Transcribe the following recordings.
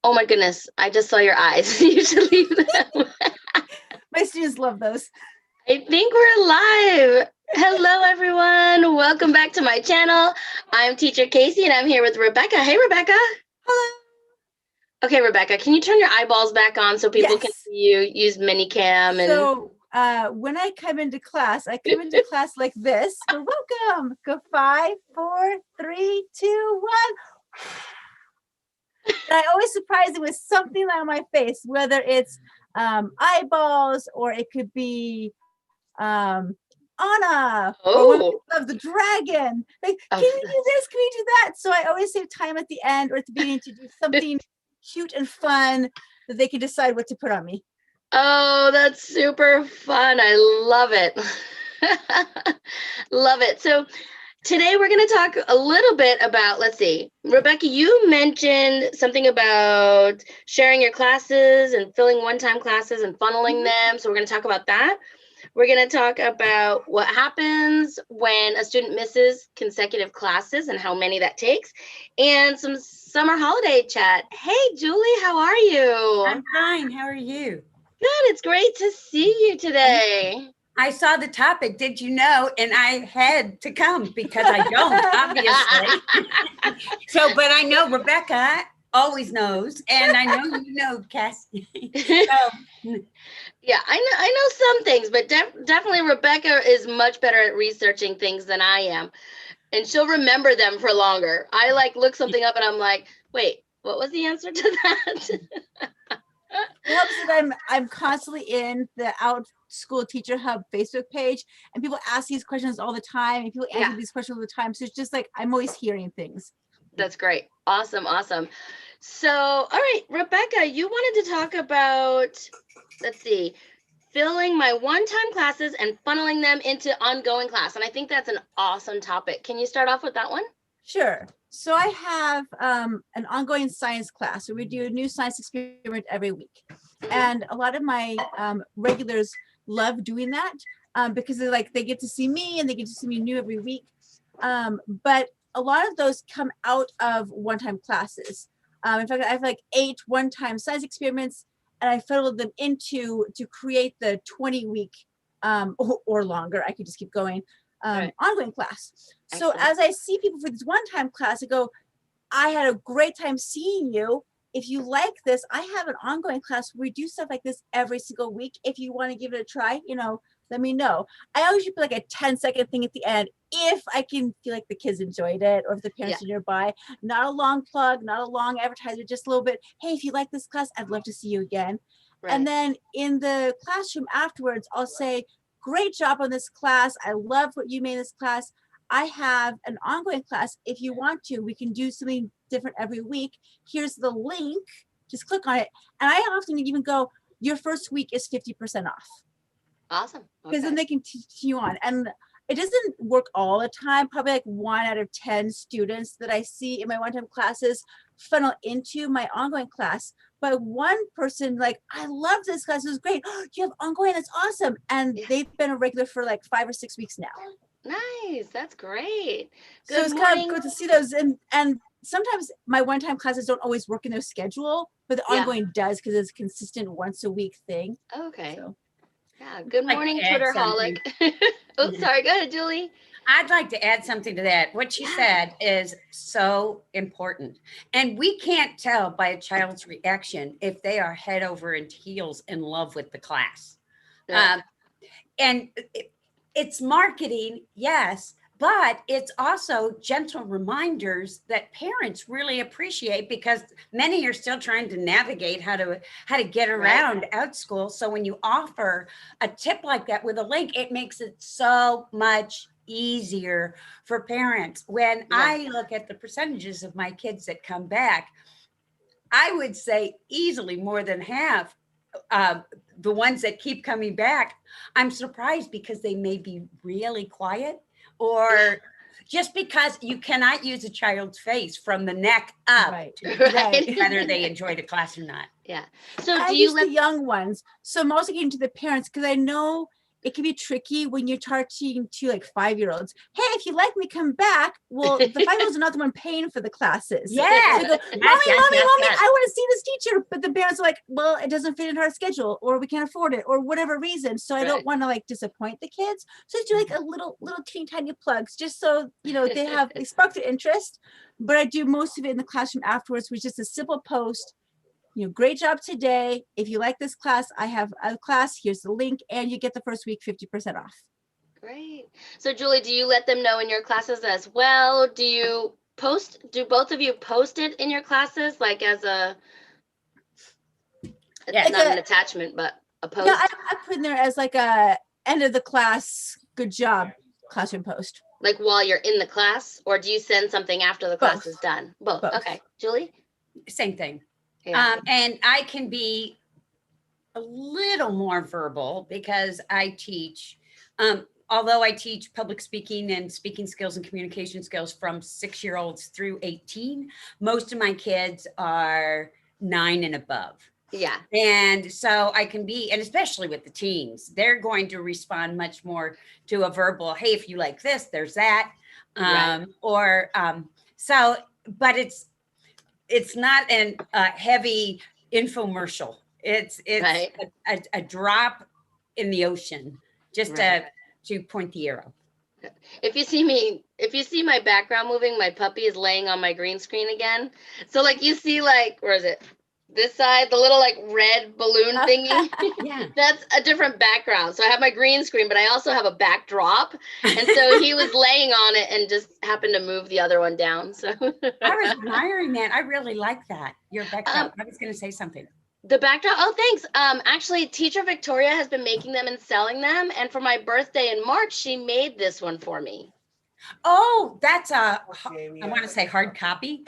Oh my goodness, I just saw your eyes. You should leave them. My students love those. I think we're live. Hello, everyone. Welcome back to my channel. I'm Teacher Casey, and I'm here with Rebecca. Hey, Rebecca. Hello. Okay, Rebecca, can you turn your eyeballs back on so people can Yes. see you? Use Minicam and. So when I come into class, like this. Go, welcome. Go 5, 4, 3, 2, 1. And I always surprise them with something on my face, whether it's eyeballs or it could be Anna or one Oh, of the dragon. Like, oh, can we do this? Can we do that? So I always save time at the end or at the beginning to do something cute and fun that they can decide what to put on me. oh, that's super fun. I love it. Love it. So today we're going to talk a little bit about, let's see, Rebecca, you mentioned something about sharing your classes and filling one-time classes and funneling them. So we're going to talk about that. We're going to talk about what happens when a student misses consecutive classes and how many that takes, and some summer holiday chat. Hey, Julie, how are you? I'm fine. How are you? Good. It's great to see you today. I saw the topic. Did you know? And I had to come because I don't, obviously. So, but I know Rebecca always knows, and I know you know Cassie. So, Yeah, I know some things, but definitely Rebecca is much better at researching things than I am, and she'll remember them for longer. I like look something up and I'm like, wait, what was the answer to that? It helps that I'm constantly in the Outschool Teacher Hub Facebook page, and people ask these questions all the time, and people answer these questions all the time. So it's just like I'm always hearing things. That's great. Awesome, awesome. So, all right, Rebecca, you wanted to talk about, let's see, filling my one-time classes and funneling them into ongoing class. And I think that's an awesome topic. Can you start off with that one? Sure. So I have an ongoing science class where we do a new science experiment every week. And a lot of my regulars love doing that because they get to see me and they get to see me new every week. But a lot of those come out of one-time classes. In fact, I have like 8 one-time science experiments, and I funneled them into to create the 20-week or longer. I could just keep going. Ongoing class. So as I see people for this one-time class, I go, I had a great time seeing you. If you like this, I have an ongoing class where we do stuff like this every single week. If you want to give it a try, let me know. I always put like a 10-second thing at the end if I can feel like the kids enjoyed it or if the parents are nearby. Not a long plug, not a long advertisement, just a little bit. Hey, if you like this class, I'd love to see you again. Right. And then in the classroom afterwards, I'll say, great job on this class. I love what you made in this class. I have an ongoing class. If you want to, we can do something different every week. Here's the link. Just click on it. And I often even go, your first week is 50% off. Awesome. Because then they can continue on. And it doesn't work all the time. Probably like 1 out of 10 students that I see in my one-time classes funnel into my ongoing class. But one person, like, I love this class. It was great. Oh, you have ongoing. That's awesome. And they've been a regular for like 5 or 6 weeks now. Nice. That's great. So it's kind of good to see those. And sometimes my one-time classes don't always work in their schedule, but the ongoing does because it's a consistent once a week thing. Okay. So. Yeah. Good morning, Twitterholic. Oh, sorry. Go ahead, Julie. I'd like to add something to that. What you said is so important. And we can't tell by a child's reaction if they are head over and heels in love with the class. Yeah. And it's marketing, yes, but it's also gentle reminders that parents really appreciate because many are still trying to navigate how to get around Outschool. So when you offer a tip like that with a link, it makes it so much easier for parents. When I look at the percentages of my kids that come back, I would say easily more than half the ones that keep coming back, I'm surprised because they may be really quiet or just because you cannot use a child's face from the neck up to whether they enjoy the class or not. Yeah. So I use the young ones. So I'm also getting to the parents because I know it can be tricky when you're talking to like 5-year-olds. Hey, if you like me, come back. Well, the 5-year-olds are not the one paying for the classes. Yes. So they go, Yes, mommy, yes, mommy, yes, mommy, yes. I want to see this teacher. But the parents are like, well, it doesn't fit into our schedule, or we can't afford it, or whatever reason. So I don't Right. want to like disappoint the kids. So I do like a little teeny tiny plugs, just so they spark their interest. But I do most of it in the classroom afterwards, which is just a simple post. Great job today. If you like this class, I have a class. Here's the link, and you get the first week 50% off. Great. So Julie, do you let them know in your classes as well? Do both of you post it in your classes, like as a, Yeah. not an attachment, but a post? Yeah, I put in there as like a end of the class, good job classroom post. Like while you're in the class, or do you send something after the class Both. is done? Both. Both. Okay. Julie? Same thing. Yeah. And I can be a little more verbal because I teach, although I teach public speaking and speaking skills and communication skills from 6-year-olds through 18, most of my kids are 9 and above. Yeah. And so I can be, and especially with the teens, they're going to respond much more to a verbal, hey, if you like this, there's that. Right. But it's not a heavy infomercial. It's Right. a drop in the ocean, just Right. to point the arrow. If you see my background moving, my puppy is laying on my green screen again. So like you see, like, where is it? This side, the little like red balloon thingy. Yeah. That's a different background. So I have my green screen, but I also have a backdrop. And so he was laying on it and just happened to move the other one down. So I was admiring that. I really like that. Your backdrop. I was going to say something. the backdrop. Oh, thanks. Actually, teacher Victoria has been making them and selling them. And for my birthday in March, she made this one for me. Oh, that's I want to say hard copy.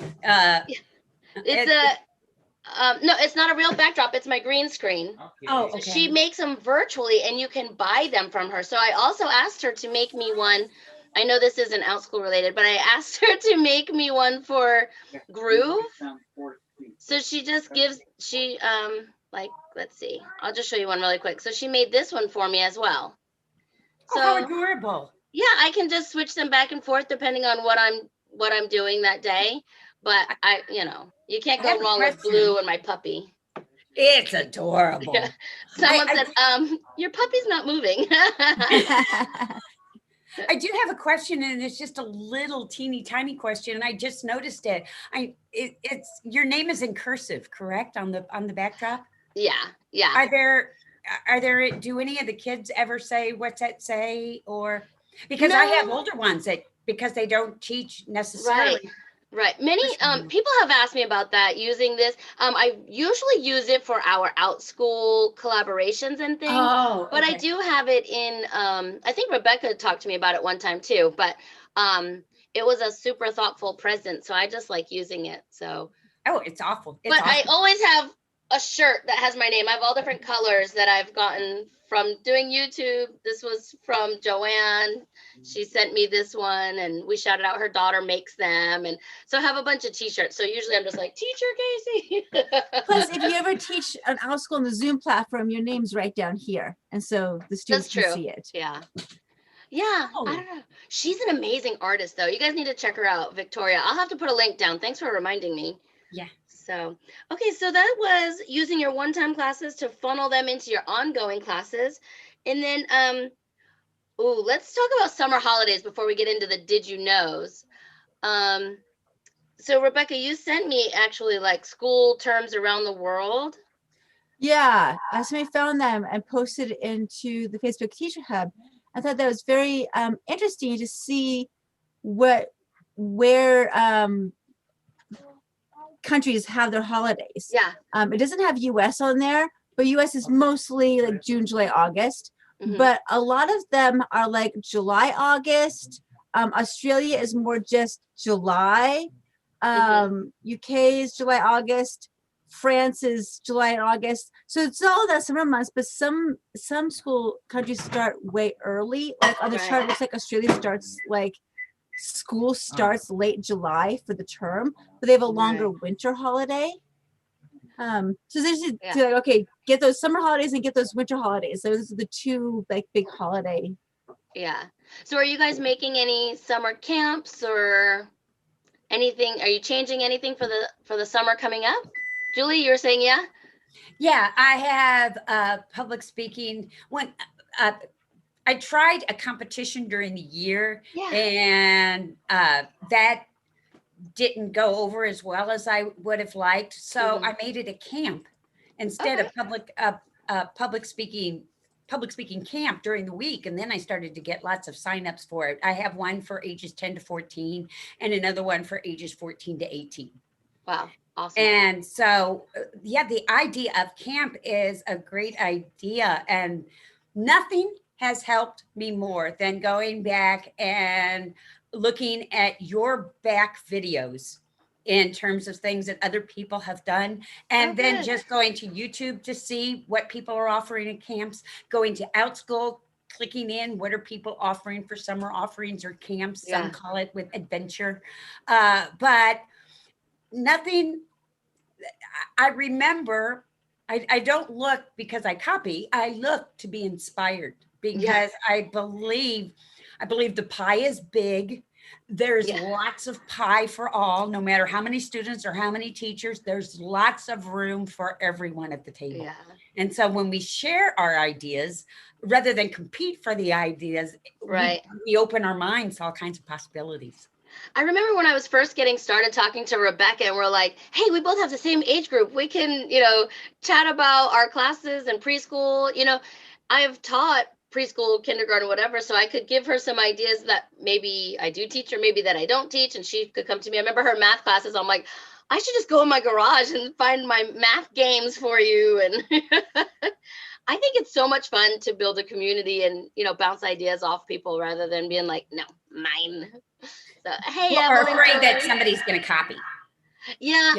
It's no, it's not a real backdrop. It's my green screen. Oh, So okay. she makes them virtually, and you can buy them from her. So I also asked her to make me one. I know this isn't Outschool related, but I asked her to make me one for Groove. So she just gives, like, let's see. I'll just show you one really quick. So she made this one for me as well. Oh, how So adorable. yeah, I can just switch them back and forth depending on what I'm doing that day. But you can't I go have a wrong with question. Blue and my puppy. It's adorable. Yeah. Someone I said, your puppy's not moving. I do have a question, and it's just a little teeny tiny question, and I just noticed it. It's your name is in cursive, correct, on the backdrop? Yeah. Do any of the kids ever say what's that say, or because I have No. older ones that because they don't teach necessarily. Right. Many people have asked me about that, using this. I usually use it for our Outschool collaborations and things. Oh, But I okay. do have it in, I think Rebecca talked to me about it one time too, but it was a super thoughtful present. So I just like using it. So, Oh, it's awful. It's but I awesome. always have a shirt that has my name. I have all different colors that I've gotten from doing YouTube. This was from Joanne. She sent me this one, and we shouted out her daughter makes them. And so I have a bunch of t-shirts. So usually I'm just like, Teacher Casey. Plus, if you ever teach an Outschool on the Zoom platform, your name's right down here. And so the students That's can true. see it. Yeah. Yeah. Oh. I don't know. She's an amazing artist, though. You guys need to check her out, Victoria. I'll have to put a link down. Thanks for reminding me. Yeah. So, okay, so that was using your one-time classes to funnel them into your ongoing classes. And then, let's talk about summer holidays before we get into the did you knows. So Rebecca, you sent me actually like school terms around the world. Yeah, somebody found them and posted it into the Facebook Teacher Hub. I thought that was very interesting to see where countries have their holidays. Yeah. It doesn't have US on there, but US is mostly like June, July, August. Mhm. But a lot of them are like July, August. Australia is more just July. UK is July, August. France is July and August. So it's all that summer months, but some school countries start way early. Like on the chart, it looks like Australia starts like school starts late July for the term, but they have a longer winter holiday. So there's Yeah. like, okay, get those summer holidays and get those winter holidays. Those are the two like big holiday. Yeah. So are you guys making any summer camps or anything? Are you changing anything for the summer coming up? Julie, you were saying yeah? Yeah, I have public speaking. I tried a competition during the year, Yeah. and that didn't go over as well as I would have liked. So I made it a camp instead of public speaking camp during the week. And then I started to get lots of signups for it. I have one for ages 10 to 14 and another one for ages 14 to 18. Wow. Awesome. And so, yeah, the idea of camp is a great idea. And nothing has helped me more than going back and looking at your back videos in terms of things that other people have done. And then good. just going to YouTube to see what people are offering at camps, going to Outschool, clicking in what are people offering for summer offerings or camps. Yeah. Some call it with adventure. But nothing. I remember, I don't look because I copy. I look to be inspired because I believe the pie is big. There's lots of pie for all, no matter how many students or how many teachers, there's lots of room for everyone at the table. Yeah. And so when we share our ideas, rather than compete for the ideas, Right. we open our minds to all kinds of possibilities. I remember when I was first getting started talking to Rebecca and we're like, hey, we both have the same age group. We can, chat about our classes and preschool. I've taught preschool, kindergarten, whatever, so I could give her some ideas that maybe I do teach or maybe that I don't teach, and she could come to me. I remember her math classes. I'm like, I should just go in my garage and find my math games for you. And I think it's so much fun to build a community and, bounce ideas off people rather than being like, no, mine. So, hey, Or Evelyn, afraid that somebody's going to copy. Yeah,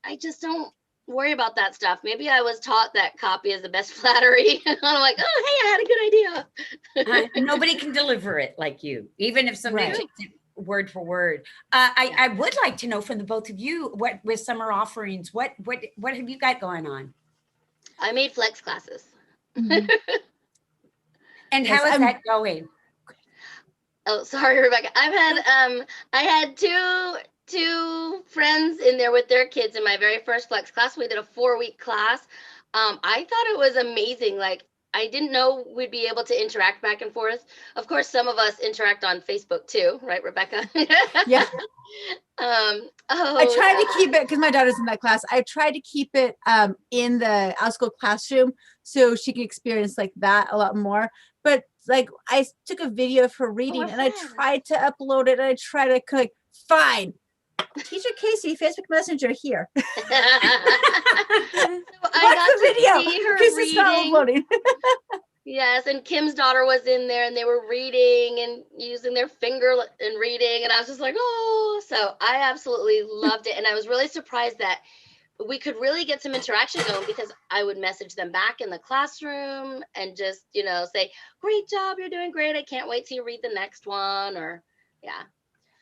I just don't worry about that stuff. Maybe I was taught that copy is the best flattery. And I'm like, oh, hey, I had a good idea. Nobody can deliver it like you, even if somebody takes it word for word. I would like to know from the both of you, what with summer offerings, what have you got going on? I made flex classes. Mhm. And how is that going? Oh, sorry, Rebecca. I had two friends in there with their kids in my very first flex class. We did a 4-week class. I thought it was amazing. Like, I didn't know we'd be able to interact back and forth. Of course, some of us interact on Facebook too, right, Rebecca? Yeah. I tried to keep it because my daughter's in that class. I tried to keep it in the Outschool classroom so she can experience like that a lot more. But like I took a video of her reading and I tried to upload it and I tried to click, fine. Teacher Casey, Facebook Messenger here. So I got the video. See her Because it's not uploading. Yes, and Kim's daughter was in there and they were reading and using their finger and reading, and I was just like, oh, so I absolutely loved it. And I was really surprised that we could really get some interaction going because I would message them back in the classroom and just, say, great job, you're doing great. I can't wait till you read the next one, or yeah.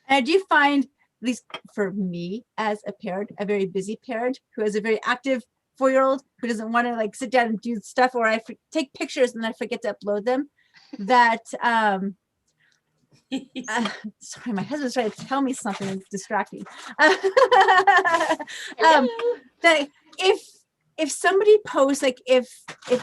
And I do find, at least for me as a parent, a very busy parent who has a very active 4-year-old who doesn't want to like sit down and do stuff, or I take pictures and I forget to upload them, that sorry, my husband's trying to tell me something that's distracting. That if somebody posts, like if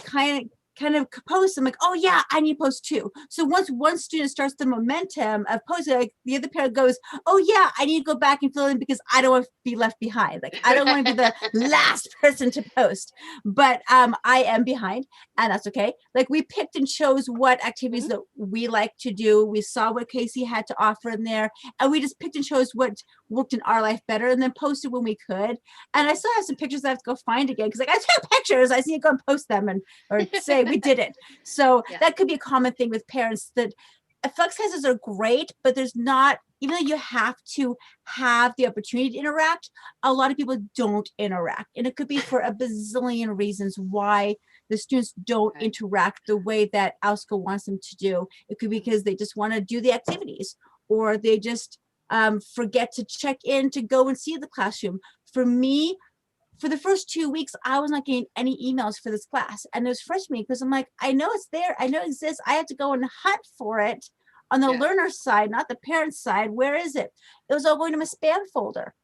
kind of posts, I'm like, oh yeah, I need to post too. So once one student starts the momentum of posting, like the other parent goes, oh yeah, I need to go back and fill in because I don't want to be left behind. Like I don't want to be the last person to post, but I am behind, and that's okay. Like we picked and chose what activities that we like to do. We saw what Casey had to offer in there, and we just picked and chose what worked in our life better, and then posted when we could. And I still have some pictures I have to go find again because like I took pictures, I just need to go and post them or say we did it. So that could be a common thing with parents, that flex classes are great, but there's not, even though you have to have the opportunity to interact, a lot of people don't interact. And it could be for a bazillion reasons why the students don't interact the way that Outschool wants them to do. It could be because they just want to do the activities, or they just forget to check in to go and see the classroom. For me, for the first 2 weeks, I was not getting any emails for this class. And it was frustrating because I'm like, I know it's there. I know it exists. I have to go and hunt for it on the learner side, not the parent side. Where is it? It was all going to my spam folder.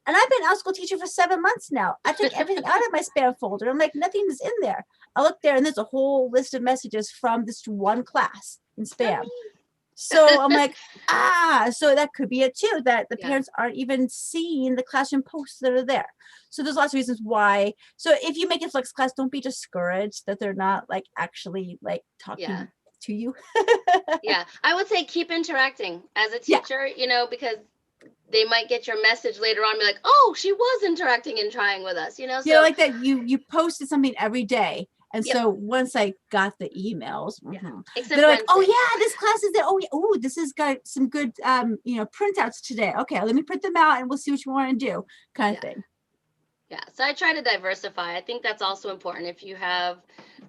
And I've been an Outschool teacher for 7 months now. I took everything out of my spam folder. I'm like, nothing is in there. I look there and there's a whole list of messages from this one class in spam. So I'm like, so that could be it too, that the parents aren't even seeing the classroom posts that are there. So there's lots of reasons why. So if you make a flex class, don't be discouraged that they're not like actually like talking to you. Yeah, I would say keep interacting as a teacher, you know, because they might get your message later on and be like, oh, she was interacting and trying with us, you know? So yeah, like that you posted something every day. And so once I got the emails, they're like, oh yeah, this class is there. Oh, yeah. Oh, this has got some good, you know, printouts today. Okay, let me print them out and we'll see what you want to do, kind of thing. Yeah, so I try to diversify. I think that's also important. If you have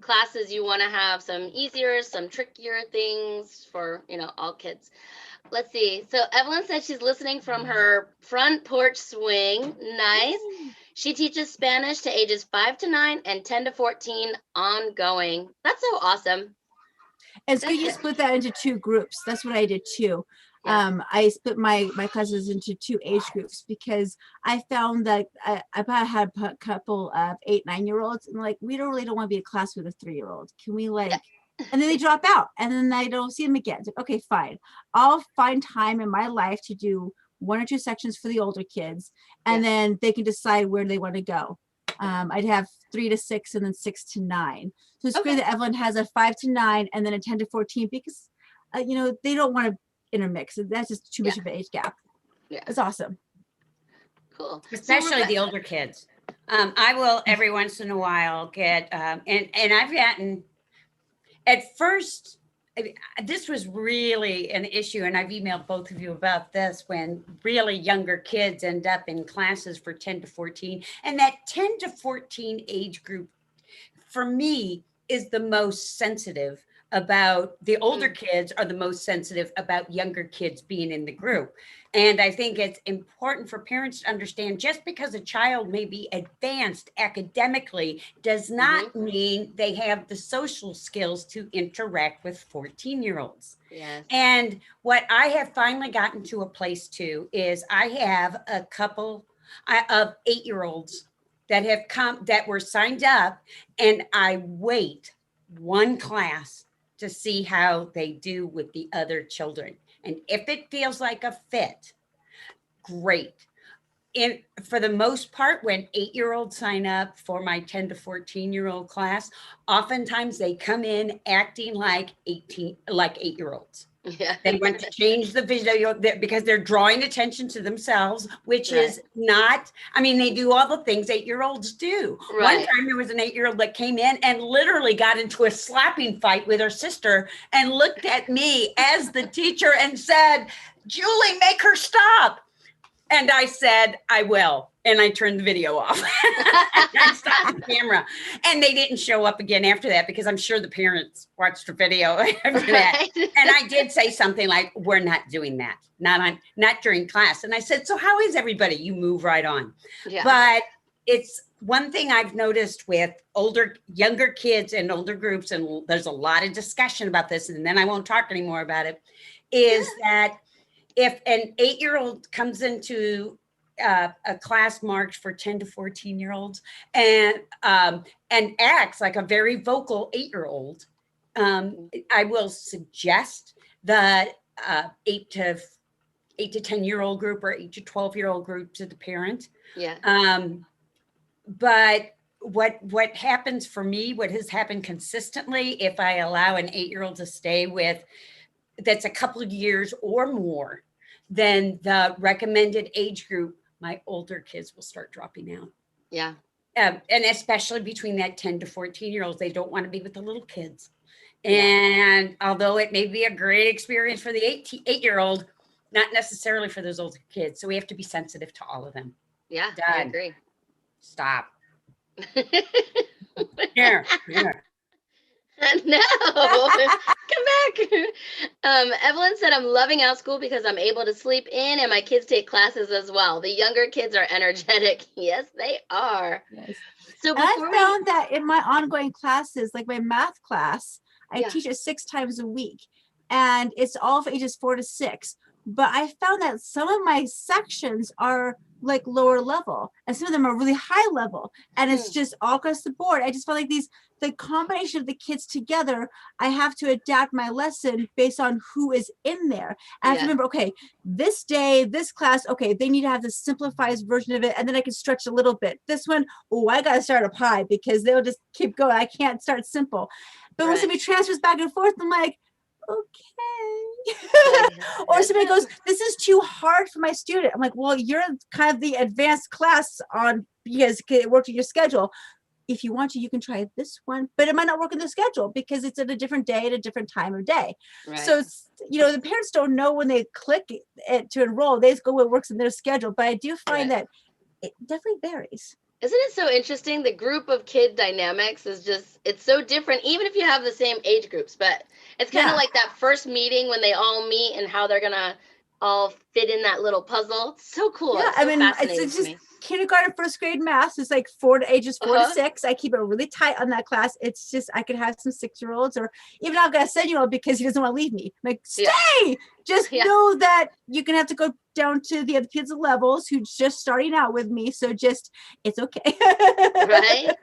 classes, you want to have some easier, some trickier things for, you know, all kids. Let's see. So Evelyn said she's listening from her front porch swing. Nice. She teaches Spanish to ages 5 to 9 and 10 to 14 ongoing. That's so awesome. It's good you split that into 2 groups. That's what I did too. I split my classes into 2 age groups because I found that I had a couple of 8-9-year-olds and like, we really don't want to be a class with a 3-year-old. Can we like, and then they drop out and then I don't see them again. It's like, okay, fine. I'll find time in my life to do 1 or 2 sections for the older kids and then they can decide where they want to go. I'd have 3 to 6 and then 6 to 9. So it's great that Evelyn has a 5 to 9 and then a 10 to 14 because, you know, they don't want to intermix. That's just too much of an age gap. Yeah, it's awesome. Cool. Especially the older kids. I will every once in a while get, and I've gotten, at first, this was really an issue, and I've emailed both of you about this, when really younger kids end up in classes for 10 to 14. And that 10 to 14 age group, for me, is the most sensitive about, the older kids are the most sensitive about younger kids being in the group. And I think it's important for parents to understand just because a child may be advanced academically does not mean they have the social skills to interact with 14-year-olds. Yes. And what I have finally gotten to a place to is I have a couple of 8-year-olds that have come, that were signed up, and I wait 1 class to see how they do with the other children. And if it feels like a fit, great. And for the most part, when 8-year-olds sign up for my 10 to 14-year-old class, oftentimes they come in acting like 8-year-olds. Yeah. They want to change the video because they're drawing attention to themselves, which is not, I mean, they do all the things 8-year-olds do. One time there was an 8-year-old that came in and literally got into a slapping fight with her sister and looked at me as the teacher and said, Julie, make her stop. And I said, I will. And I turned the video off. I stopped the camera. And they didn't show up again after that because I'm sure the parents watched the video after that. And I did say something like, we're not doing that. Not during class. And I said, so how is everybody? You move right on. Yeah. But it's one thing I've noticed with younger kids and older groups, and there's a lot of discussion about this, and then I won't talk anymore about it, is that if an 8-year-old comes into a class marked for 10 to 14-year-olds and acts like a very vocal 8-year-old, I will suggest the 8 to 10-year-old group or 8 to 12-year-old group to the parent. Yeah. But what happens for me, what has happened consistently, if I allow an 8-year-old to stay with, that's a couple of years or more than the recommended age group, my older kids will start dropping out. Yeah. And especially between that 10 to 14-year-olds, they don't want to be with the little kids. And although it may be a great experience for the 8-year-old, not necessarily for those older kids. So we have to be sensitive to all of them. Yeah, Done. I agree. Stop. Here. No, come back. Evelyn said, I'm loving Outschool because I'm able to sleep in and my kids take classes as well. The younger kids are energetic. Yes, they are. Yes. So And I before we, found that in my ongoing classes, like my math class, I yeah, teach it 6 times a week, and it's all for ages 4 to 6. But I found that some of my sections are like lower level, and some of them are really high level, and it's just all across the board. I just felt like the combination of the kids together, I have to adapt my lesson based on who is in there. I have to yeah, remember, okay, this day, this class, okay, they need to have the simplified version of it, and then I can stretch a little bit. This one, oh, I got to start up high because they'll just keep going. I can't start simple. But when right. somebody transfers back and forth, I'm like, okay. Like, Or somebody goes, this is too hard for my student. I'm like, well, you're kind of the advanced class on because it worked in your schedule. If you want to, you can try this one, but it might not work in the schedule because it's at a different day at a different time of day. right. So it's, the parents don't know when they click it to enroll. They just go what works in their schedule. But I do find Right. that it definitely varies. Isn't it so interesting? The group of kid dynamics is just, it's so different, even if you have the same age groups. But it's kind of Yeah. like that first meeting when they all meet and how they're going to all fit in that little puzzle. It's so cool. Yeah, It's I so mean, fascinating it's to just me. kindergarten, first grade math is like ages 4 to 6. I keep it really tight on that class. It's just I could have some 6-year-olds, or even I've got a 7-year-old because he doesn't want to leave me. I'm like, Yeah. stay. Just Yeah. know that you're gonna have to go down to the other kids' levels who's just starting out with me. So just it's okay. Right?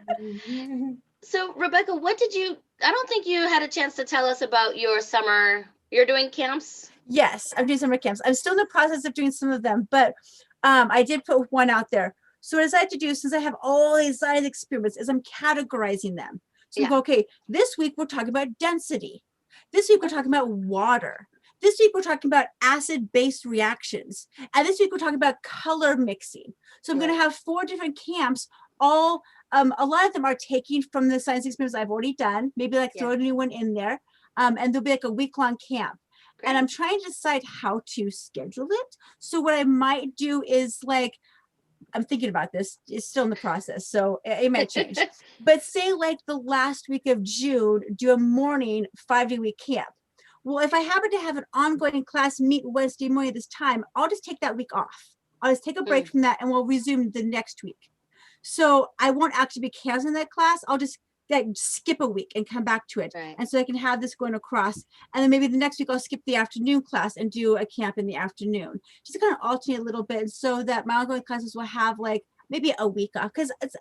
So, Rebecca, I don't think you had a chance to tell us about your summer. You're doing camps? Yes, I'm doing summer camps. I'm still in the process of doing some of them, but I did put one out there. So what I decided to do, since I have all these science experiments, is I'm categorizing them. So we go, okay, this week we're talking about density. This week we're talking about water. This week we're talking about acid-base reactions. And this week we're talking about color mixing. So I'm going to have 4 different camps, all a lot of them are taking from the science experiments I've already done, maybe like throw a new one in there. And there'll be like a week-long camp. Great. And I'm trying to decide how to schedule it. So what I might do is like, I'm thinking about this, it's still in the process, so it might change. But say like the last week of June, do a morning 5-day week camp. Well, if I happen to have an ongoing class meet Wednesday morning at this time, I'll just take that week off. I'll just take a break from that and we'll resume the next week. So I won't actually be canceling that class. I'll just skip a week and come back to it. Right. And so I can have this going across. And then maybe the next week I'll skip the afternoon class and do a camp in the afternoon. Just to kind of alternate a little bit so that my ongoing classes will have like maybe a week off. Because it's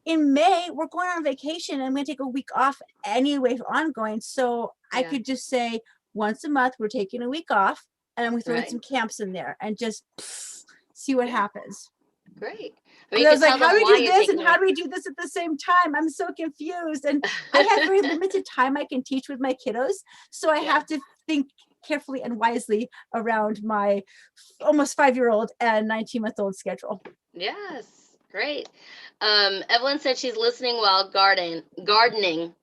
in May, we're going on vacation and I'm going to take a week off anyway for ongoing. So I could just say once a month, we're taking a week off and I'm going to throw in some camps in there and just see what happens. Great. I was like, how do we do this and how do we do this at the same time? I'm so confused. And I have very limited time I can teach with my kiddos. So I have to think carefully and wisely around my almost 5-year-old and 19-month-old schedule. Yes, great. Evelyn said she's listening while gardening.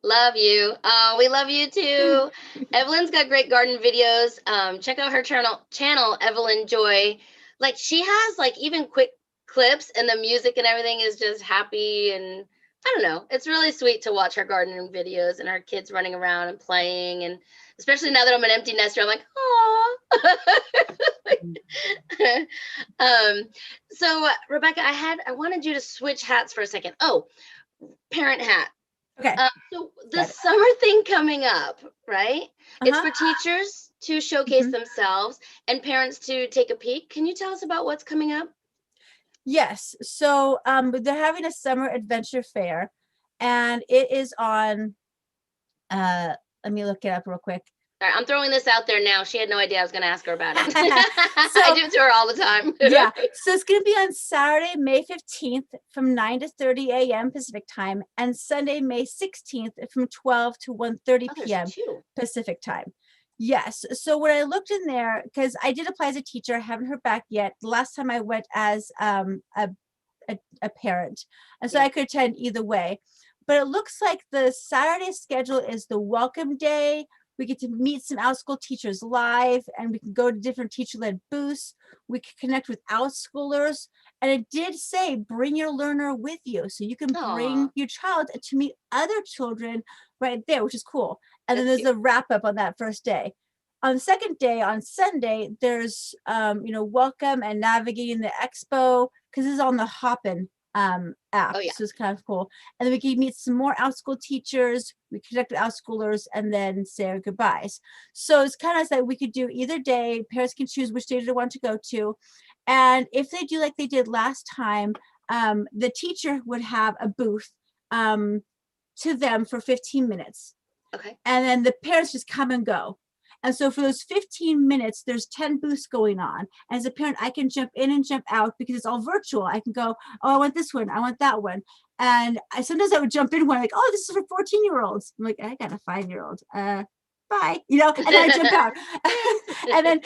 Love you. We love you too. Evelyn's got great garden videos. Check out her channel, Evelyn Joy. Like she has like even quick clips and the music and everything is just happy, and I don't know, it's really sweet to watch her gardening videos and her kids running around and playing, and especially now that I'm an empty nester, I'm like, oh. So Rebecca, I wanted you to switch hats for a second. Oh, parent hat. Okay. So the summer thing coming up, right? It's for teachers to showcase themselves and parents to take a peek. Can you tell us about what's coming up? Yes. So they're having a summer adventure fair and it is on, let me look it up real quick. All right, I'm throwing this out there now. She had no idea I was going to ask her about it. I do it to her all the time. Yeah. So it's going to be on Saturday, May 15th from 9 to 30 a.m. Pacific time and Sunday, May 16th from 12 to 1:30 p.m. Pacific time. Yes. So when I looked in there, because I did apply as a teacher, I haven't heard back yet. The last time I went as a parent, and so I could attend either way. But it looks like the Saturday schedule is the welcome day. We get to meet some Outschool teachers live, and we can go to different teacher-led booths. We can connect with Outschoolers, And it did say, bring your learner with you. So you can bring Aw. your child to meet other children right there, which is cool. And then That's there's a wrap up on that first day. On the second day, on Sunday, there's, welcome and navigating the expo, because this is on the Hopin app. Oh, yeah. So it's kind of cool. And then we can meet some more Outschool teachers. We connect with Outschoolers and then say our goodbyes. So it's kind of like we could do either day. Parents can choose which day they want to go to. And if they do like they did last time, the teacher would have a booth to them for 15 minutes. Okay. And then the parents just come and go. And so for those 15 minutes, there's 10 booths going on. As a parent, I can jump in and jump out because it's all virtual. I can go, oh, I want this one. I want that one. And sometimes I would jump in one like, oh, this is for 14-year-olds. I'm like, I got a 5-year-old. Bye. And then I jump out. And then,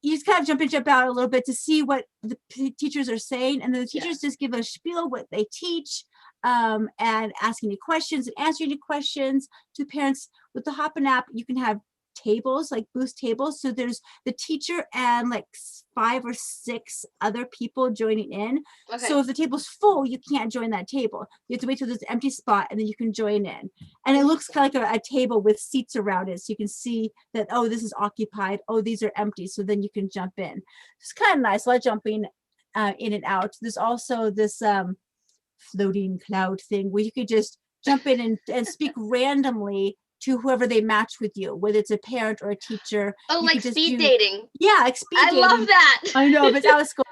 you just kind of jump in, jump out a little bit to see what the teachers are saying. And then the teachers just give a spiel what they teach, and ask any questions and answer any questions to parents. With the Hopin app, you can have tables, like booth tables. So there's the teacher and like 5 or 6 other people joining in. Okay. So if the table's full, you can't join that table. You have to wait till there's an empty spot and then you can join in. And it looks kind of like a table with seats around it. So you can see that, oh, this is occupied. Oh, these are empty. So then you can jump in. It's kind of nice, a lot of jumping in and out. There's also this floating cloud thing where you could just jump in and speak randomly to whoever they match with you, whether it's a parent or a teacher. Oh, You like could just speed do- dating. Yeah, like speed I dating. love that. I know, but it's out of school.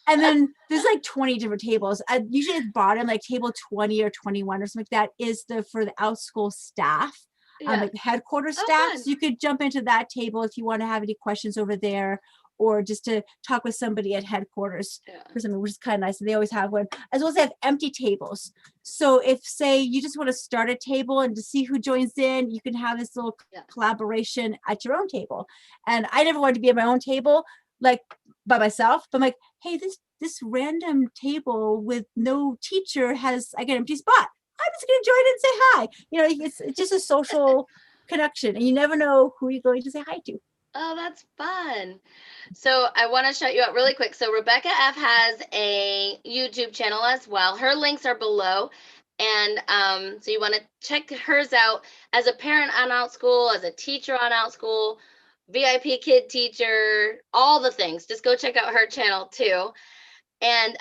And then there's like 20 different tables. Usually at the bottom, like table 20 or 21 or something like that, is for the Outschool staff, Yeah. like the headquarters Oh, staff. fun. So you could jump into that table if you want to have any questions over there, or just to talk with somebody at headquarters Yeah. for something, which is kind of nice. They always have one, as well as they have empty tables. So if, say, you just want to start a table and to see who joins in, you can have this little Yeah. collaboration at your own table. And I never wanted to be at my own table, like by myself, but I'm like, hey, this random table with no teacher has, I get an empty spot. I'm just going to join in and say hi. It's just a social connection, and you never know who you're going to say hi to. Oh, that's fun. So I want to shout you out really quick. So Rebecca F has a YouTube channel as well. Her links are below. And so you want to check hers out as a parent on Outschool, as a teacher on Outschool, VIP kid teacher, all the things. Just go check out her channel too. And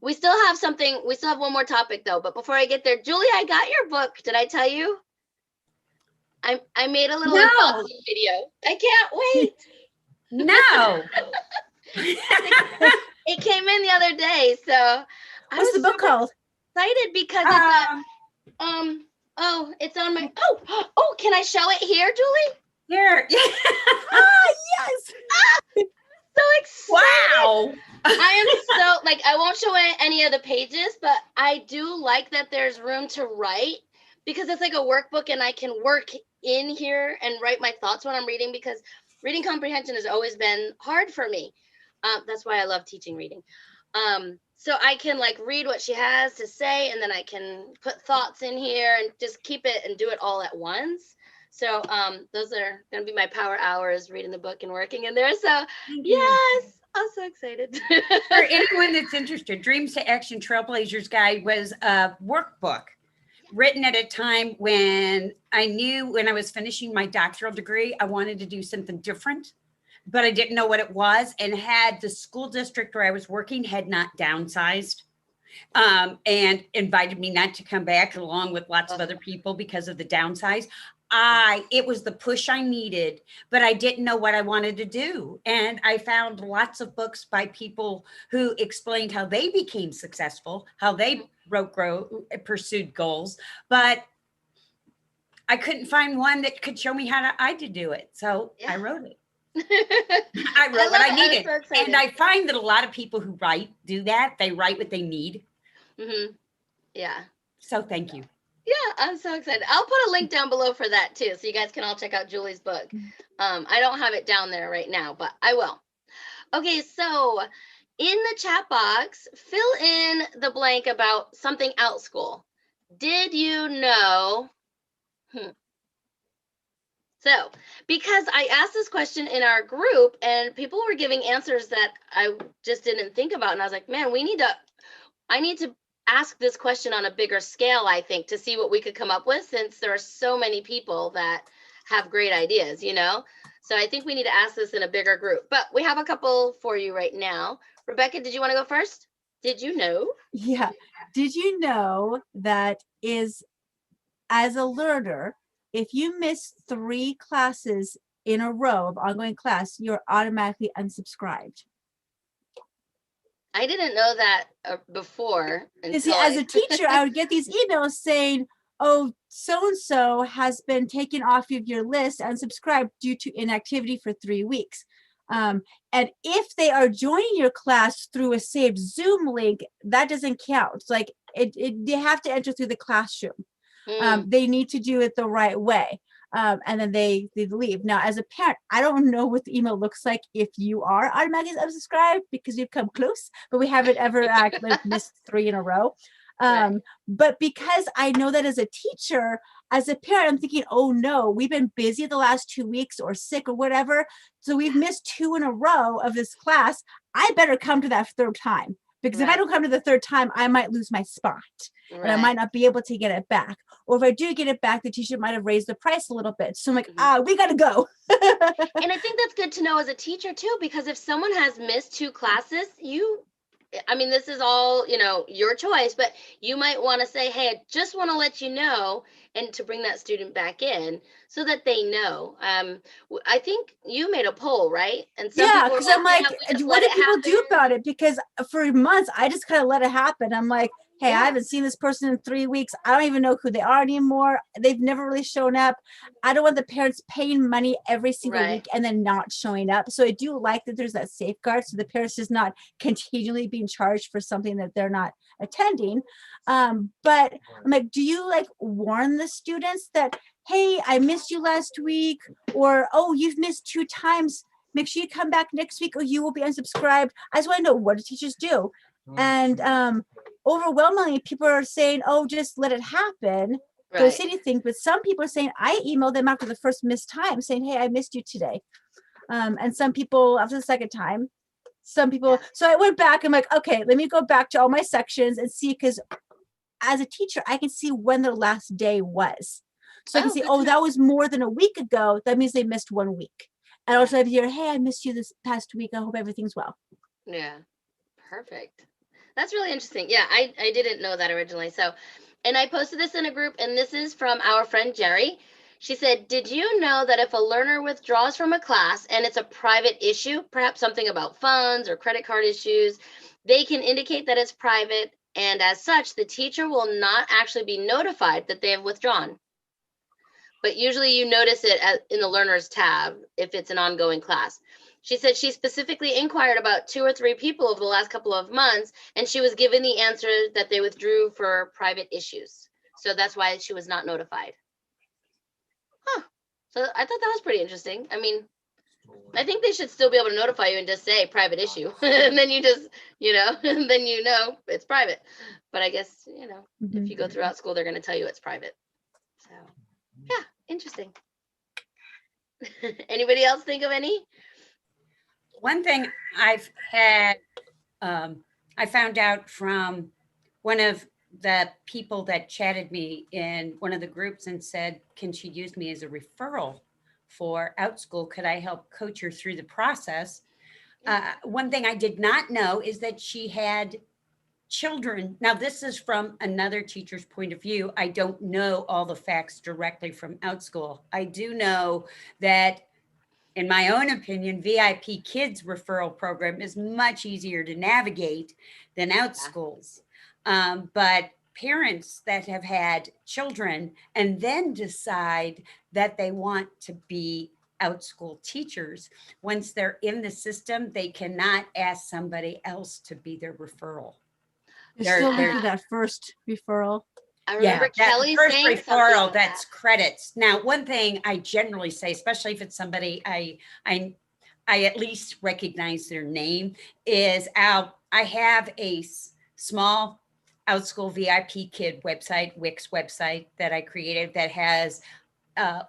we still have one more topic though. But before I get there, Julie, I got your book. Did I tell you? I made a little unboxing video. I can't wait. No. It came in the other day, so What's the book called? excited because it's on my can I show it here, Julie? Here. Yes. So excited. Wow. I am so I won't show any of the pages, but I do like that there's room to write because it's like a workbook and I can work in here and write my thoughts when I'm reading, because reading comprehension has always been hard for me. That's why I love teaching reading. So I can read what she has to say, and then I can put thoughts in here and just keep it and do it all at once. So those are going to be my power hours, reading the book and working in there. So yes, I'm so excited. For anyone that's interested, Dreams to Action Trailblazers Guide was a workbook written at a time when I knew when I was finishing my doctoral degree, I wanted to do something different, but I didn't know what it was, and had the school district where I was working had not downsized and invited me not to come back, along with lots of other people, because of the downsize. It was the push I needed, but I didn't know what I wanted to do. And I found lots of books by people who explained how they became successful, how they pursued goals, but I couldn't find one that could show me how I to do it. So I wrote it. I wrote what I needed. So and I find that a lot of people who do that. They write what they need. Mm-hmm. Yeah. So thank you. Yeah, I'm so excited. I'll put a link down below for that too, so you guys can all check out Julie's book. I don't have it down there right now, but I will. Okay, so in the chat box, fill in the blank about something Outschool. Did you know? So, because I asked this question in our group and people were giving answers that I just didn't think about. And I was like, man, I need to ask this question on a bigger scale, I think, to see what we could come up with, since there are so many people that have great ideas, you know? So I think we need to ask this in a bigger group. But we have a couple for you right now. Rebecca, did you want to go first? Did you know? Yeah. Did you know that as a learner, if you miss 3 classes in a row of ongoing class, you're automatically unsubscribed? I didn't know that before You see, until as a teacher, I would get these emails saying, oh, so-and-so has been taken off of your list, unsubscribed due to inactivity for 3 weeks. And if they are joining your class through a saved Zoom link, that doesn't count. It's like they have to enter through the classroom. They need to do it the right way. And then they leave. Now, as a parent, I don't know what the email looks like if you are automatically unsubscribed because you've come close, but we haven't ever like missed 3 in a row. Right. But because I know that as a teacher, as a parent, I'm thinking, oh no, we've been busy the last 2 weeks or sick or whatever. So we've missed 2 in a row of this class. I better come to that 3rd time, because if I Right. don't come to the 3rd time, I might lose my spot and I Right. might not be able to get it back. Or if I do get it back, the teacher might have raised the price a little bit. So I'm like, we got to go. And I think that's good to know as a teacher too, because if someone has missed 2 classes, I mean, this is all, you know, your choice, but you might want to say, hey, I just want to let you know, and to bring that student back in so that they know. I think you made a poll, right? And some Yeah, people were because I'm like, yeah, we just what let do it people do happen. about it? Because for months, I just kind of let it happen. I'm like, hey, I Yeah. haven't seen this person in 3 weeks. I don't even know who they are anymore. They've never really shown up. I don't want the parents paying money every single Right. week and then not showing up. So I do like that there's that safeguard, so the parents is not continually being charged for something that they're not attending. But I'm like, do you like warn the students that, hey, I missed you last week, or oh, you've missed 2 times, make sure you come back next week or you will be unsubscribed? I just want to know, what do teachers do? And overwhelmingly, people are saying, oh, just let it happen. Don't Right. say anything. But some people are saying, I emailed them after the first missed time saying, hey, I missed you today. And some people after the second time, some people. So I went back. I'm like, okay, let me go back to all my sections and see, because as a teacher, I can see when their last day was. So I can see, Good to oh, know. that was more than a week ago. That means they missed 1 week. And Yeah. also I hear, hey, I missed you this past week. I hope everything's well. Yeah. Perfect. That's really interesting. Yeah, I didn't know that originally. So, and I posted this in a group, and this is from our friend Jerry. She said, did you know that if a learner withdraws from a class and it's a private issue, perhaps something about funds or credit card issues, they can indicate that it's private, and as such, the teacher will not actually be notified that they have withdrawn. But usually you notice it in the learners tab if it's an ongoing class. She said she specifically inquired about 2 or 3 people over the last couple of months, and she was given the answer that they withdrew for private issues. So that's why she was not notified. Huh. So I thought that was pretty interesting. I mean, I think they should still be able to notify you and just say private issue. And then you just, and then it's private. But I guess, if you go throughout school, they're going to tell you it's private. So, yeah, interesting. Anybody else think of any? One thing I've had, I found out from one of the people that chatted me in one of the groups and said, can she use me as a referral for Outschool? Could I help coach her through the process? One thing I did not know is that she had children. Now, this is from another teacher's point of view. I don't know all the facts directly from Outschool. I do know that, in my own opinion, VIP Kids referral program is much easier to navigate than Outschool's. But parents that have had children and then decide that they want to be Outschool teachers, once they're in the system, they cannot ask somebody else to be their referral. They're still looking for that first referral. I remember that Kelly first saying referral, like that's credits. Now, one thing I generally say, especially if it's somebody I at least recognize their name, is I have a small Outschool VIP Kid website, Wix website, that I created that has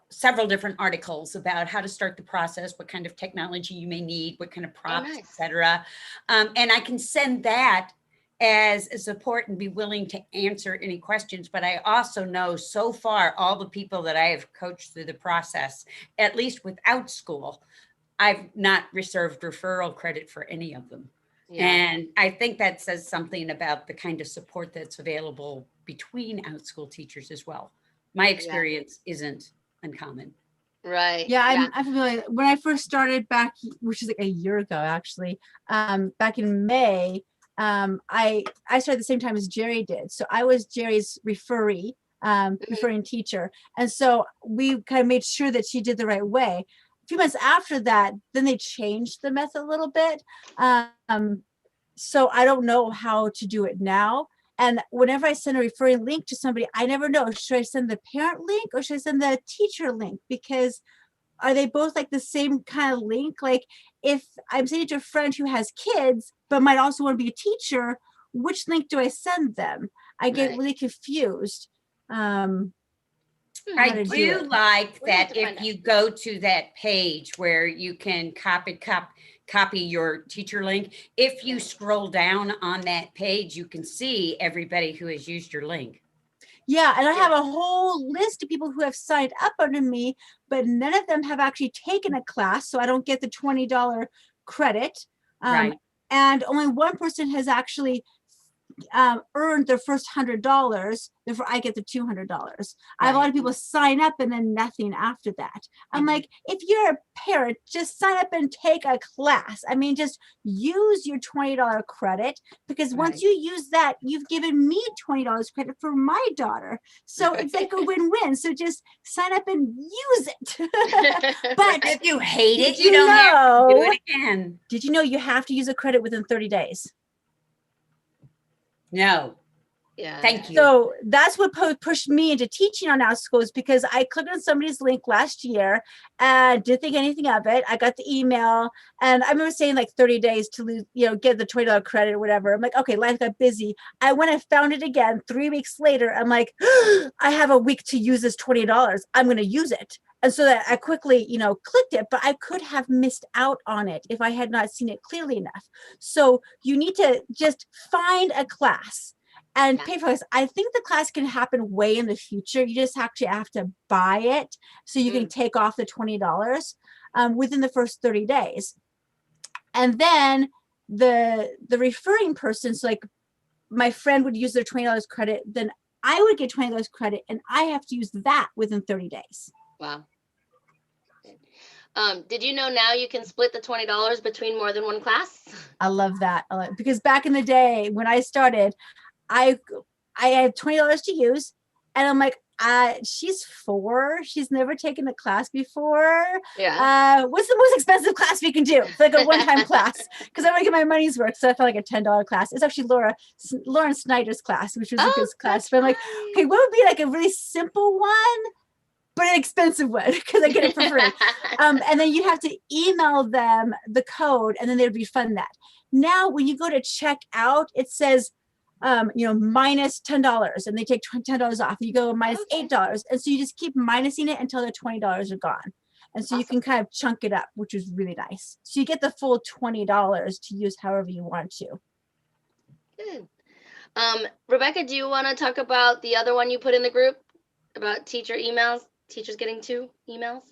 several different articles about how to start the process, what kind of technology you may need, what kind of prompts, nice. etc. And I can send that as a support and be willing to answer any questions. But I also know so far, all the people that I have coached through the process, at least with Outschool, I've not reserved referral credit for any of them. Yeah. And I think that says something about the kind of support that's available between Outschool teachers as well. My experience isn't uncommon. Right. Yeah, I'm familiar. When I first started back, which is like a year ago, actually, back in May, I started the same time as Jerry did. So I was Jerry's referee, referring teacher. And so we kind of made sure that she did the right way. A few months after that, then they changed the method a little bit. So I don't know how to do it now. And whenever I send a referring link to somebody, I never know, should I send the parent link or should I send the teacher link? Because are they both like the same kind of link? Like if I'm sending it to a friend who has kids, but might also want to be a teacher, which link do I send them? I get really confused. I do like that if out. you go to that page where you can copy your teacher link, if you scroll down on that page, you can see everybody who has used your link. Yeah, and I have a whole list of people who have signed up under me, but none of them have actually taken a class, so I don't get the $20 credit. Right. And only one person has actually earned their first $100. Therefore, I get the $200. I have a lot of people sign up and then nothing after that. I'm like, if you're a parent, just sign up and take a class. I mean, just use your $20 credit, because once you use that, you've given me $20 credit for my daughter. So it's like a win-win. So just sign up and use it. But if you hate it, did you don't have to do know- it again. Did you know you have to use a credit within 30 days? No. Yeah. Thank you. So that's what pushed me into teaching on Outschool, is because I clicked on somebody's link last year and didn't think anything of it. I got the email and I remember saying like 30 days to lose, get the $20 credit or whatever. I'm like, okay, life got busy. I went and found it again 3 weeks later. I'm like, I have a week to use this $20. I'm going to use it. And so that I quickly, clicked it, but I could have missed out on it if I had not seen it clearly enough. So you need to just find a class and pay for this. I think the class can happen way in the future. You just actually have to buy it so you can take off the $20 within the first 30 days. And then the referring person, so like my friend would use their $20 credit, then I would get $20 credit and I have to use that within 30 days. Wow. Did you know now you can split the $20 between more than one class? I love that. Because back in the day when I started, I had $20 to use, and I'm like, she's 4. She's never taken a class before. Yeah. What's the most expensive class we can do? It's like a one-time class, because I want to get my money's worth. So I felt like a $10 class. It's actually Lauren Snyder's class, which was a good class. But I'm like, okay, what would be like a really simple one, but an expensive one, because I get it for free. And then you have to email them the code, and then they'd refund that. Now, when you go to check out, it says, minus $10, and they take $10 off. You go minus $8, and so you just keep minusing it until the $20 are gone. And so you can kind of chunk it up, which is really nice. So you get the full $20 to use however you want to. Good. Rebecca, do you want to talk about the other one you put in the group about teacher emails? Teachers getting 2 emails?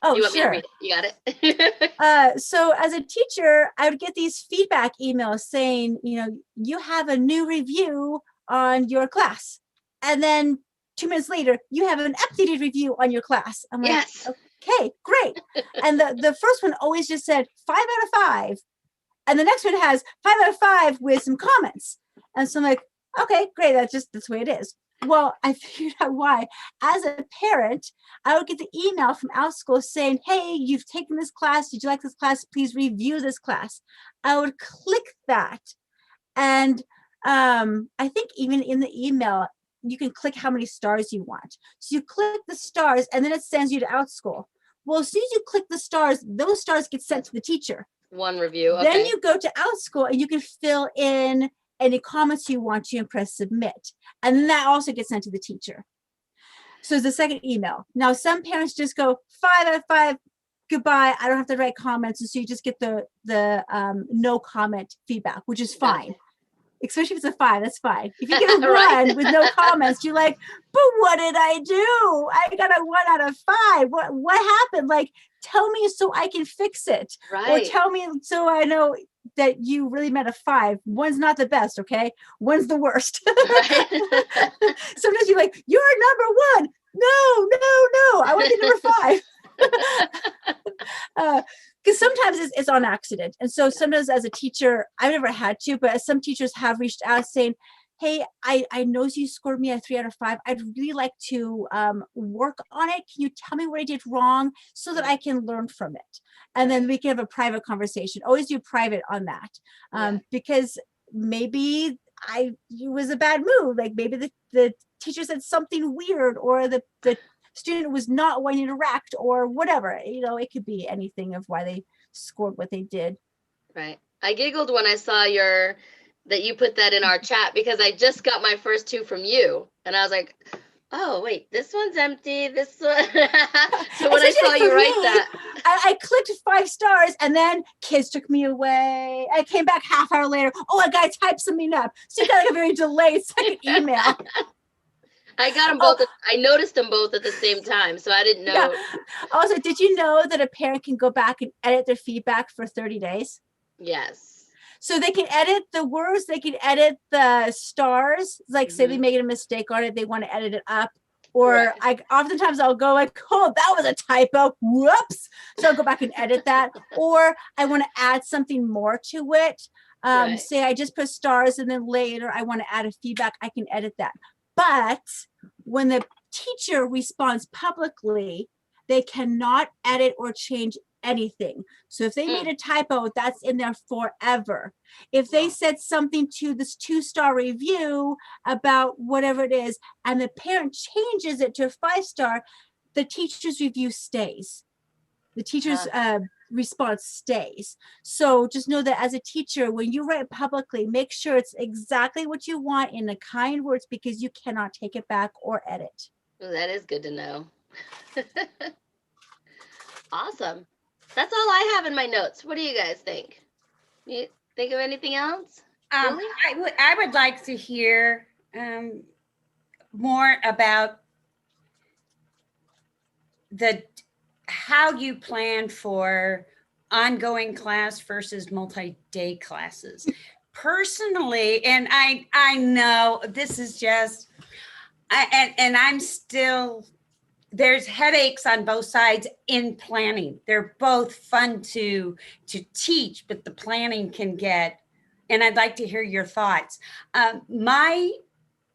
Oh, sure. You got it. So as a teacher, I would get these feedback emails saying, you have a new review on your class. And then 2 minutes later, you have an updated review on your class. I'm like, yes. Okay, great. And the first one always just said 5 out of 5. And the next one has 5 out of 5 with some comments. And so I'm like, okay, great. That's the way it is. Well, I figured out why. As a parent, I would get the email from Outschool saying, hey, you've taken this class. Did you like this class? Please review this class. I would click that. And I think even in the email, you can click how many stars you want. So you click the stars and then it sends you to Outschool. Well, as soon as you click the stars, those stars get sent to the teacher. One review. Okay. Then you go to Outschool and you can fill in any comments you want to and press submit. And then that also gets sent to the teacher. So the second email. Now, some parents just go 5 out of 5. Goodbye. I don't have to write comments. And so you just get the no comment feedback, which is fine. Especially if it's a 5, that's fine. If you get a 1 Right. with no comments, you're like, but what did I do? I got a 1 out of 5. What happened? Like, tell me so I can fix it. Or Right. tell me so I know that you really meant a 5. 1's not the best, okay? 1's the worst. Right. Sometimes you're like, you're number 1. No, I want to be number 5. Because sometimes it's on accident. And so sometimes as a teacher, I've never had to, but some teachers have reached out saying, hey, I know you scored me a 3 out of 5. I'd really like to work on it. Can you tell me what I did wrong so that I can learn from it? And then we can have a private conversation. Always do private on that. Because maybe it was a bad move. Like maybe the teacher said something weird, or the student was not wanting to interact, or whatever. It could be anything of why they scored what they did. Right. I giggled when I saw that you put that in our chat, because I just got my first 2 from you. And I was like, oh, wait, this one's empty. This one. So when I saw you write that. I clicked 5 stars, and then kids took me away. I came back half hour later. Oh, I got to type something up. So you got like a very delayed second email. I got them both. I noticed them both at the same time, so I didn't know. Yeah. Also, did you know that a parent can go back and edit their feedback for 30 days? Yes. So they can edit the words, they can edit the stars. Like say they made a mistake on it, they want to edit it up. Or oftentimes I'll go like, oh, that was a typo. Whoops. So I'll go back and edit that. Or I want to add something more to it. Say I just put stars, and then later I want to add a feedback, I can edit that. But when the teacher responds publicly, they cannot edit or change anything. So if they made a typo, that's in there forever. If they said something to this 2-star review about whatever it is, and the parent changes it to a 5-star, the teacher's review stays. The teacher's response stays. So just know that as a teacher, when you write publicly, make sure it's exactly what you want in the kind words, because you cannot take it back or edit. Well, that is good to know. Awesome. That's all I have in my notes. What do you guys think? You think of anything else? I would like to hear more about how you plan for ongoing class versus multi-day classes. Personally, and I know this is just, and I'm still, there's headaches on both sides in planning. They're both fun to teach, but the planning can get, and I'd like to hear your thoughts. My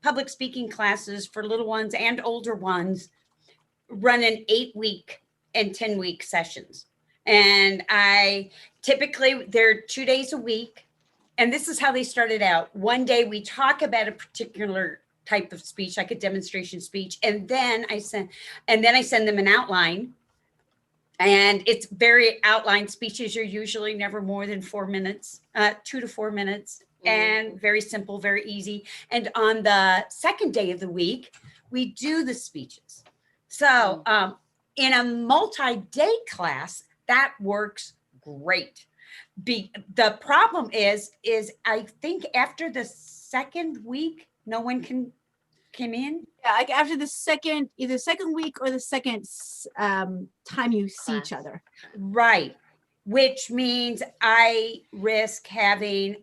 public speaking classes for little ones and older ones run an 8-week and 10-week sessions. And they're 2 days a week. And this is how they started out. One day we talk about a particular type of speech, like a demonstration speech. And then I send them an outline. And it's very outlined. Speeches are usually never more than 4 minutes, 2 to 4 minutes, and very simple, very easy. And on the second day of the week, we do the speeches. So in a multi-day class, that works great. The problem is I think after the second week, no one can come in. Yeah, like after either second week or the second time you see each other. Right. Which means I risk having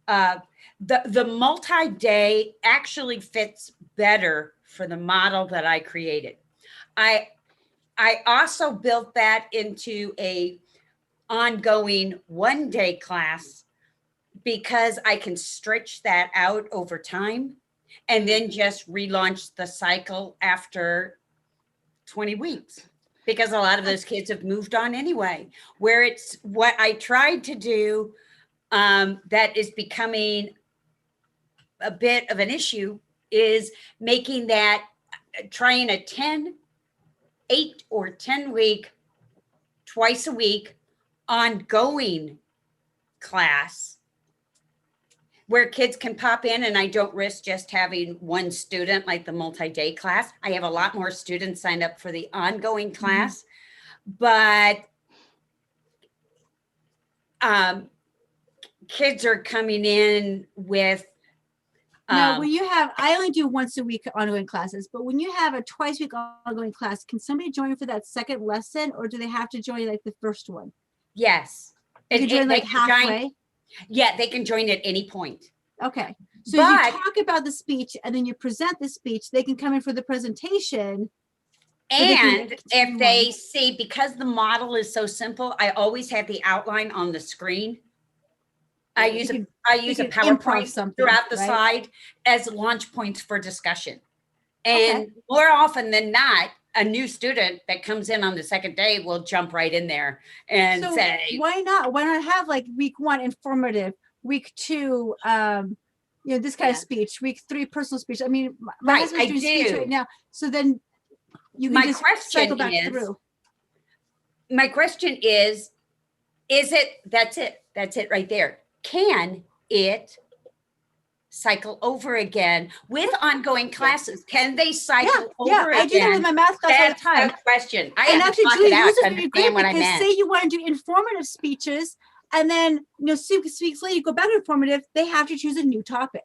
the multi-day actually fits better for the model that I created. I also built that into a ongoing 1-day class because I can stretch that out over time and then just relaunch the cycle after 20 weeks, because a lot of those kids have moved on anyway. Where it's what I tried to do that is becoming a bit of an issue is making that, trying a 8 or 10 week, twice a week ongoing class where kids can pop in and I don't risk just having one student like the multi-day class. I have a lot more students signed up for the ongoing class, but kids are coming in with Now, when you have, I only do once a week ongoing classes, but when you have a twice a week ongoing class, can somebody join for that second lesson, or do they have to join like the first one? yes. They can join they like can join- halfway. yeah, they can join at any point. Okay. So But- you talk about the speech and then you present the speech. They can come in for the presentation. they can And continue if they on. see, because the model is so simple, I always have the outline on the screen. I You use can- a can improv PowerPoint something, throughout the right? slide as launch points for discussion. And Okay. more often than not, a new student that comes in on the second day will jump right in there and So say, why not? Why not have like week 1 informative, week 2, this kind of Yeah. speech, week 3 personal speech. I mean, my Right, husband's I doing speech do. right now. So then you can My just question cycle back is- through. my question is that's it right there. Can it cycle over again with ongoing classes? Can they cycle Yeah, over I do that again? with my math class all the That's time. the question. I And had to actually, talk Julie, it out yours to is really great understand what I because meant. say you want to do informative speeches, and then 6 weeks later you go back to informative, they have to choose a new topic.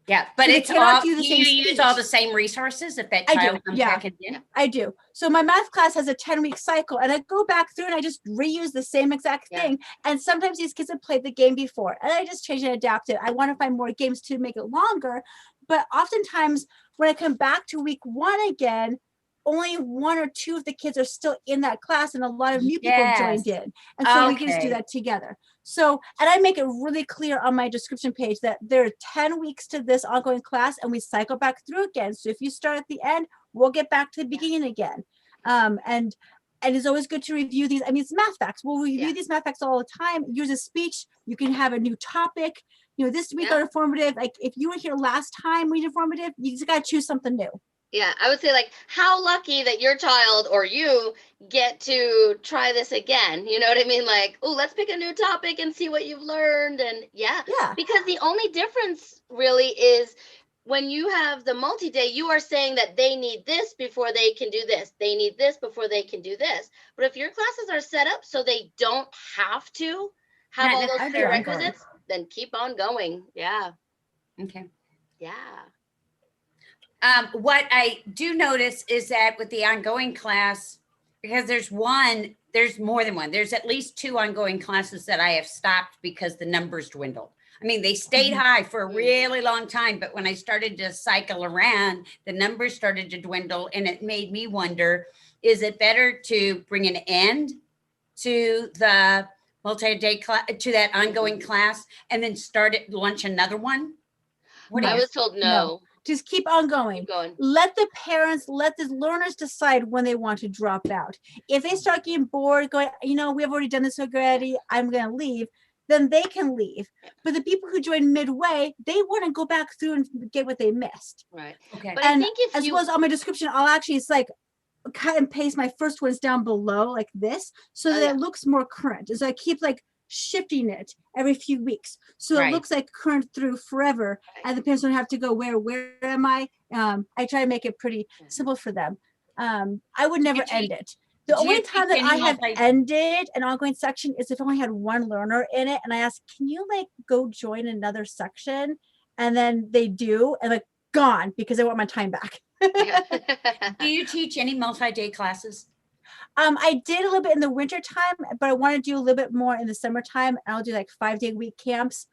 Yeah, but So they it's cannot all, do the you same use all speech. the same resources if that I do, child comes yeah. back in? I do. So my math class has a 10-week cycle, and I go back through and I just reuse the same exact Yeah. thing. And sometimes these kids have played the game before, and I just change and adapt it. I want to find more games to make it longer, but oftentimes when I come back to week 1 again, only 1 or 2 of the kids are still in that class, and a lot of new people joined Yes. in. And so we just do Okay. that together. So, and I make it really clear on my description page that there are 10 weeks to this ongoing class, and we cycle back through again. So if you start at the end, we'll get back to the beginning again. And it's always good to review these. I mean, it's math facts. We'll review Yeah. these math facts all the time. Use a speech. You can have a new topic. This week Yeah. on informative, like if you were here last time we did informative, you just got to choose something new. Yeah, I would say like how lucky that your child or you get to try this again. You know what I mean? Like, oh, let's pick a new topic and see what you've learned. And yeah, Yeah. because the only difference really is when you have the multi-day, you are saying that they need this before they can do this. They need this before they can do this. But if your classes are set up so they don't have to have Not all those necessarily. prerequisites, then keep on going. Yeah, Okay. yeah. What I do notice is that with the ongoing class, because there's more than one. There's at least 2 ongoing classes that I have stopped because the numbers dwindled. I mean, they stayed high for a really long time, but when I started to cycle around, the numbers started to dwindle, and it made me wonder, is it better to bring an end to the multi-day class, to that ongoing class, and then launch another one? What do I you was told No. no. Just keep on going. Keep going. Let the parents, let the learners decide when they want to drop out. If they start getting bored, going, we've already done this already, I'm going to leave, then they can leave. But the people who join midway, they want to go back through and get what they missed. Right. Okay. But I And think if as you well as on my description, I'll actually, it's like cut and paste my first ones down below like this, so that yeah. it looks more current. So I keep like shifting it every few weeks. So Right. it looks like current through forever. And the parents don't have to go, where am I? I try to make it pretty simple for them. I would never end it. The do you only time teach that I any have multi- ended an ongoing section is if I only had one learner in it, and I ask, can you like go join another section? And then they do, and like gone because I want my time back. Do you teach any multi-day classes? I did a little bit in the winter time, but I want to do a little bit more in the summertime. I'll do like 5-day week camps.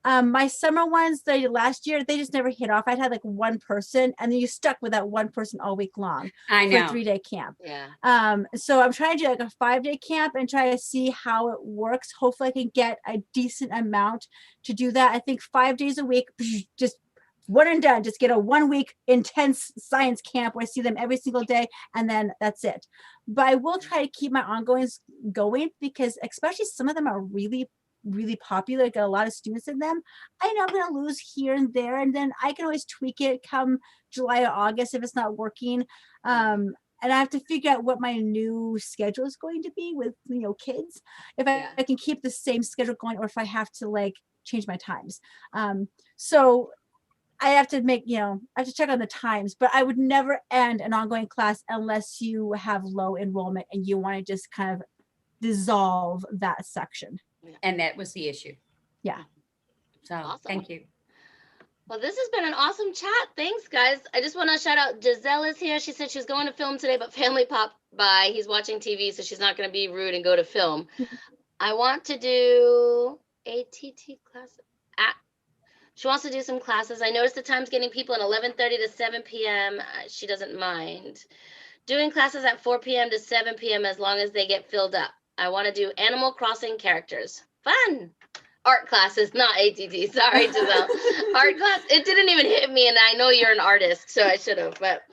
My summer ones that I did last year, they just never hit off. I'd had like one person, and then you stuck with that one person all week long I for a know. 3-day camp. Yeah. So I'm trying to do like a 5-day camp and try to see how it works. Hopefully I can get a decent amount to do that. I think 5 days a week, just one and done. Just get a 1-week intense science camp where I see them every single day, and then that's it. But I will try to keep my ongoings going, because especially some of them are really, really popular. I got a lot of students in them. I know I'm going to lose here and there, and then I can always tweak it come July or August if it's not working. And I have to figure out what my new schedule is going to be with kids. If I can keep the same schedule going, or if I have to like change my times. So I have to make, I have to check on the times, but I would never end an ongoing class unless you have low enrollment and you want to just kind of dissolve that section. And that was the issue. Yeah. So Awesome. thank you. Well, this has been an awesome chat. Thanks, guys. I just want to shout out Giselle is here. She said she's going to film today, but family popped by. He's watching TV, so she's not going to be rude and go to film. I want to do ATT class. She wants to do some classes. I noticed the time's getting people at 11:30 to 7 p.m. She doesn't mind. Doing classes at 4 p.m. to 7 p.m. as long as they get filled up. I want to do Animal Crossing characters. Fun. Art classes, not ATT. Sorry, Giselle. Art class. It didn't even hit me, and I know you're an artist, so I should have. But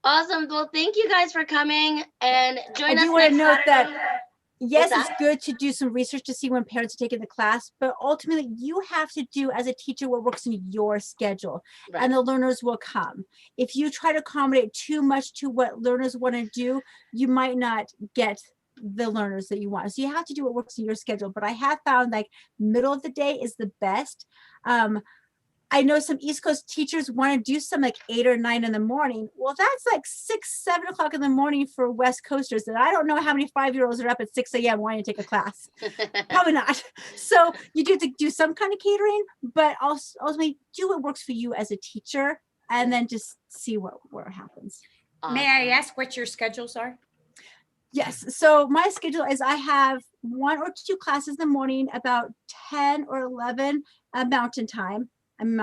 awesome. Well, thank you guys for coming and join us. I do want to note Saturday. that yes, it's good to do some research to see when parents are taking the class, but ultimately you have to do as a teacher what works in your schedule, Right. and the learners will come. If you try to accommodate too much to what learners want to do, you might not get the learners that you want. So you have to do what works in your schedule. But I have found like middle of the day is the best. I know some East Coast teachers want to do some like 8 or 9 in the morning. Well, that's like 6, 7 o'clock in the morning for West Coasters. And I don't know how many 5-year-olds are up at 6 a.m. wanting to take a class. Probably not. So you do have to do some kind of catering, but also ultimately do what works for you as a teacher and then just see what happens. May I ask what your schedules are? Yes. So my schedule is I have 1 or 2 classes in the morning, about 10 or 11 Mountain Time. And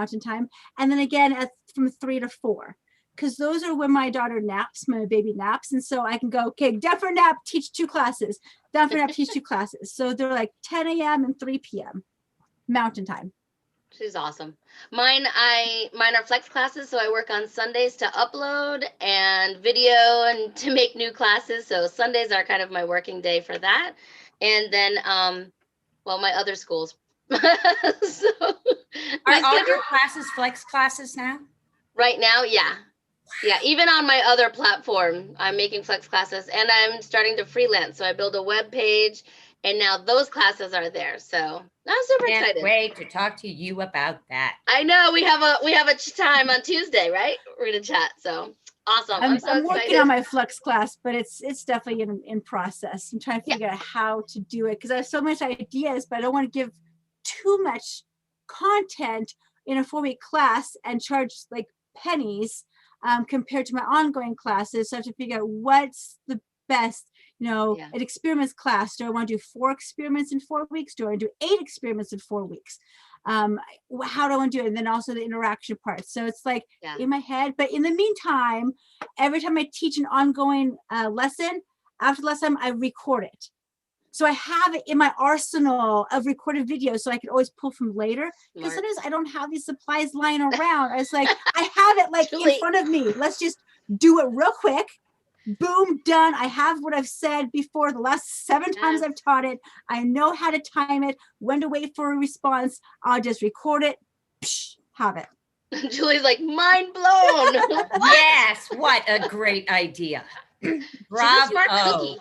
then again from 3 to 4, because those are when my daughter naps, my baby naps. And so I can go, okay, down for a nap, teach 2 classes, down for a nap, teach 2 classes. So they're like 10 a.m. and 3 p.m. Mountain Time. She's awesome. Mine are flex classes, so I work on Sundays to upload and video and to make new classes. So Sundays are kind of my working day for that. And then my other schools. So Are all your classes flex classes now? Right now, yeah. Yeah, even on my other platform, I'm making flex classes and I'm starting to freelance. So I build a web page and now those classes are there. So I'm super excited. Can't wait to talk to you about that. I know we have a time on Tuesday, right? We're gonna chat. So awesome. I'm so I'm excited. working on my flex class, but it's definitely in process. I'm trying to figure out how to do it because I have so much ideas, but I don't want to give too much content in a 4-week class and charge like pennies compared to my ongoing classes. So I have to figure out what's the best, an experiments class. Do I want to do 4 experiments in 4 weeks? Do I want to do 8 experiments in 4 weeks? How do I want to do it? And then also the interaction part. So it's like in my head, but in the meantime, every time I teach an ongoing lesson, after the lesson, I record it. So I have it in my arsenal of recorded videos so I can always pull from later. Because sometimes I don't have these supplies lying around. I was like, I have it like in front of me. Let's just do it real quick. Boom, done. I have what I've said before the last 7 times I've taught it. I know how to time it, when to wait for a response. I'll just record it, have it. Julie's like, mind blown. Yes, what a great idea. Bravo. She's a smart cookie,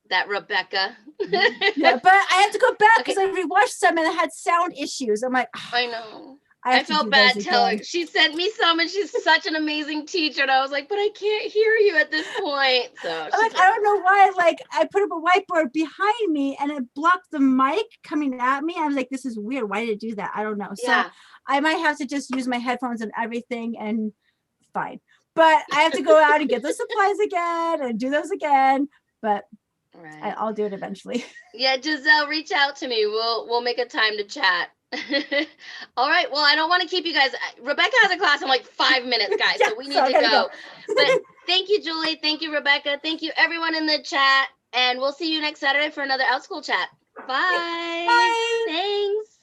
that Rebecca. Yeah, but I have to go back because I rewatched some and I had sound issues. I'm like, I know. I felt bad telling. She sent me some and she's such an amazing teacher. And I was like, but I can't hear you at this point. So I don't know why, I put up a whiteboard behind me and it blocked the mic coming at me. I was like, this is weird. Why did it do that? I don't know. So I might have to just use my headphones and everything and fine. But I have to go out and get those supplies again and do those again. But I'll do it eventually. Yeah, Giselle, reach out to me. We'll make a time to chat. All right. Well, I don't want to keep you guys. Rebecca has a class in like 5 minutes, guys. So we need to go. But thank you, Julie. Thank you, Rebecca. Thank you, everyone in the chat. And we'll see you next Saturday for another Outschool chat. Bye. Bye. Thanks.